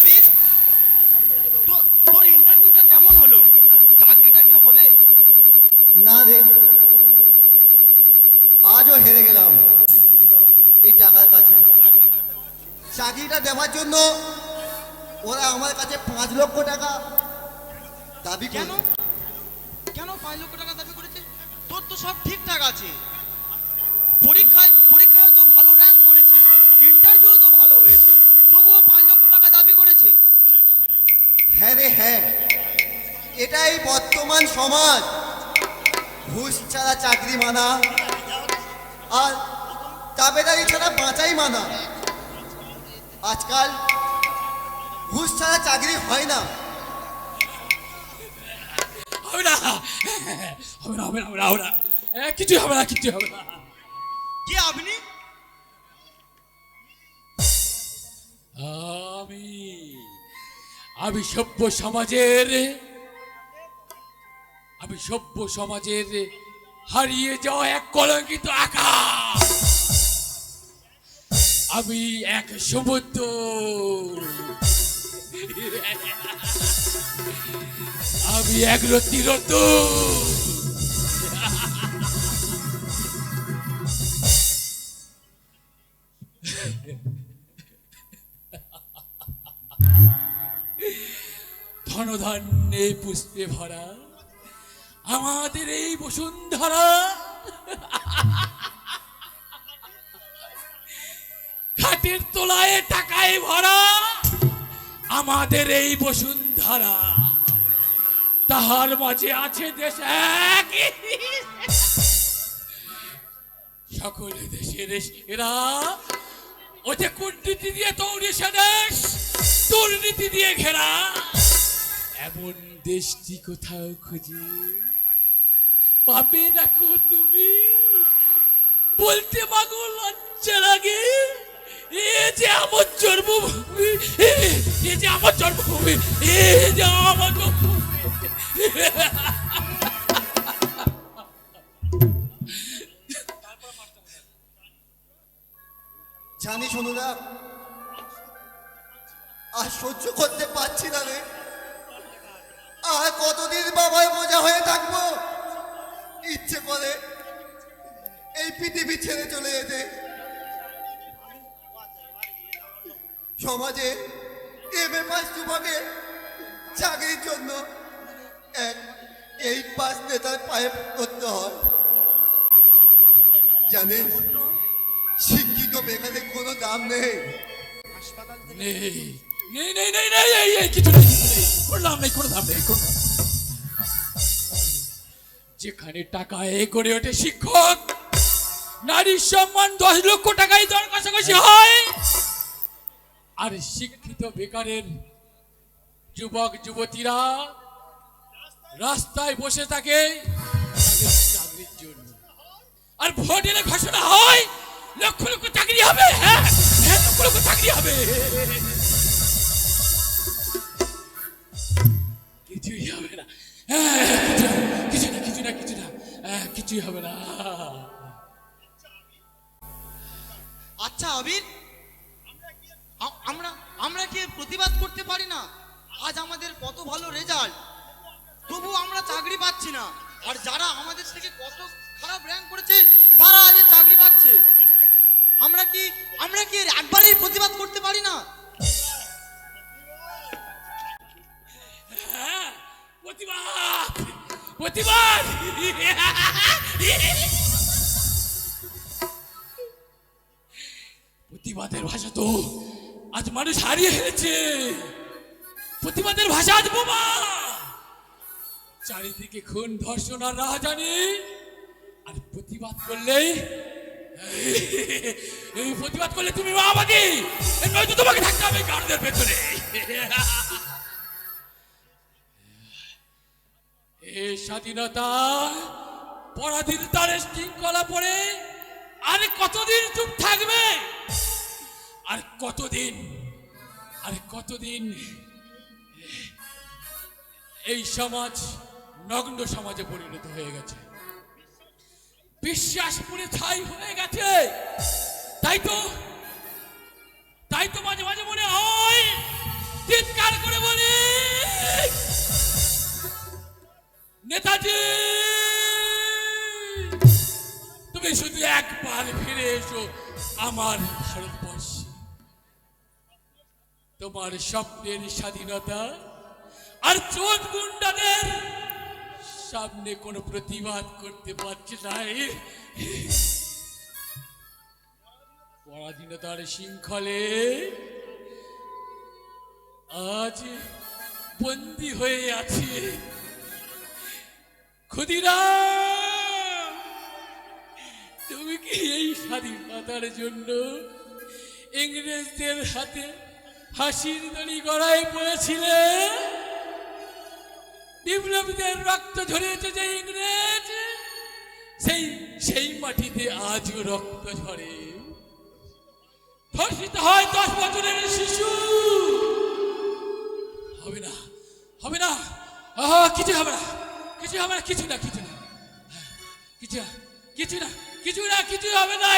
আবির, তোর ইন্টারভিউটা কেমন হলো? চাকরিটা কি হবে? না রে, আজও হেরে গেলাম এই টাকার কাছে। চাকরিটা দেওয়ার জন্য ওরা আমার কাছে 5 লক্ষ টাকা দাবি কেন কেন? কেন 5 লক্ষ টাকা দাবি করেছে? তোর তো সব ঠিকঠাক আছে, পরীক্ষায় তো ভালো র্যাঙ্ক করেছে, ইন্টারভিউ তো ভালো হয়েছে, তবুও 5 লক্ষ টাকা দাবি করেছে। হ্যাঁ রে হ্যাঁ, এটাই বর্তমান সমাজ। ঘুষ ছাড়া চাকরি মানা আর তাবেদারি ছাড়া বাঁচাই মানা। আজকাল ঘুষ ছাড়া চাকরি হয় না। হবে না, হবে না, হবে না, হবে না, হবে না, কিছুই হবে না, কিছুই হবে না। কি আপনি? আমি আমি সভ্য সমাজের হারিয়ে যাওয়া এক কলঙ্কিত আকাশ। আমি এক সমুদ্র, আমি এক রতিরত। ধনধান্যে পুষ্পে ভরা আমাদের এই বসুন্ধরা, খাটের তলায় টাকায় ভরা আমাদের এই বসুন্ধরা। তাহার মাঝে আছে দেশ এক, সকল দেশের এরা ওতে কূটনীতি দিয়ে তৈরি সে দেশ, দুর্নীতি দিয়ে ঘেরা। এমন দেশটি কোথাও খুঁজে পাবে না কো তুমি? বলতে মাগো লজ্জা লাগে। এ যে আমার জন্মভূমি, এ যে আমার জন্মভূমি, এ যে আমার জন্মভূমি। জানি শোনুদা, আর সহ্য করতে পারছি না রে। আর কতদিন বাবার বোঝা হয়ে থাকবো? ইচ্ছে করে এই পৃথিবী ছেড়ে চলে যেতে। সমাজে এমএ পাস যুবকে চাকরির জন্য এক 8 পাস নেতার পায়ে করতে হয়। জানিস, শিক্ষিত বেকারের কোনো দাম নেই। নেই নেই নেই নেই নেই, এই কিছু নেই, কিছু নেই, কোনো দাম নেই, কোনো দাম নেই, কোনো দাম নেই। যেখানে টাকা এ করে ওঠে শিক্ষক, নারীর সম্মান 10 লক্ষ টাকায় দর কষাকষি হয়, আর শিক্ষিত বেকারের যুবক যুবতীরা রাস্তায় বসে থাকে তাদের চাকরির জন্য। আর ভোট এলে ঘোষণা হয় লক্ষ লক্ষ চাকরি হবে। হ্যাঁ হ্যাঁ, লক্ষ লক্ষ চাকরি হবে। কিছুই হবে না, কিছু না, কিছু না, কিছু না, কিছুই হবে না। আচ্ছা আবির, আমরা আমরা কি প্রতিবাদ করতে পারি না? আজ আমাদের কত ভালো রেজাল্ট, তবু আমরা চাকরি পাচ্ছি না। আর যারা আমাদের থেকে কত খারাপ র্যাঙ্ক করেছে তারা আজ চাকরি পাচ্ছে। আমরা কি একবারই প্রতিবাদ করতে পারি না? হ্যাঁ, প্রতিবাদ, প্রতিবাদ। প্রতিবাদের ভাষা তো আজ মানুষ হারিয়ে ফেলেছে। প্রতিবাদের ভাষা আজ বোমা। চারিদিকে খুন, ধর্ষণ আর রাহাজানি। আর প্রতিবাদ করলেই, এই প্রতিবাদ করলে তুমি মাওবাদী, নয়তো তোমাকে থাকতে হবে গার্ডদের পেছনে। এই স্বাধীনতা পরাধীনতার শৃঙ্খলা পড়ে আর কতদিন চুপ থাকবে? আর কতদিন এই সমাজ নগ্ন সমাজে পরিণত হয়ে গেছে, বিশ্বাস পুরে ছাই হয়ে গেছে। তাই তো মাঝে মাঝে মনে হয় যে আমার ভারতবর্ষে। তোমার স্বপ্নের স্বাধীনতা আর চোট গুন্ডাদের সামনে কোনো প্রতিবাদ করতে পারছে না। পরাধীনতার শৃঙ্খলে আজ বন্দী হয়ে আছে। ক্ষুদিরাম, তুমি কি এই স্বাধীনতার জন্য ইংরেজদের হাতে হাসির দড়ি গড়ায় পড়েছিলে? বিপ্লবীদের রক্ত ঝরেছে যে ইংরেজ, সেই মাটিতে আজও রক্ত ঝরে। ধর্ষিত হয় 10 বছরের শিশু। হবে না, হবে না, কিছু হবে না, কিছু হবে না, কিছু না, কিছু না, কিছু না, কিছু না, কিছু না, কিছু হবে না।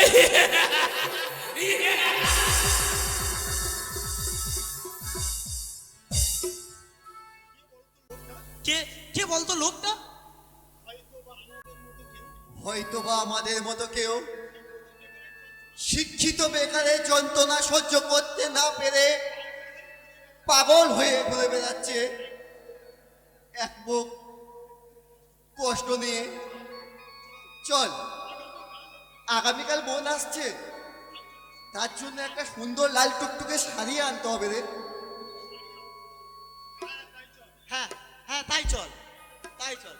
কে কে বলতো লোকটা? হয়তো বা আমাদের মতো কেউ শিক্ষিত বেকারের যন্ত্রণা সহ্য করতে না পেরে পাগল হয়ে ঘুরে বেড়াচ্ছে এক বুক কষ্ট নিয়ে। চল, আগামীকাল বোন আসছে, তার জন্য একটা সুন্দর লাল টুকটুকে শাড়ি আনতে হবে রে। হ্যাঁ হ্যাঁ, তাই চল, তাই চল।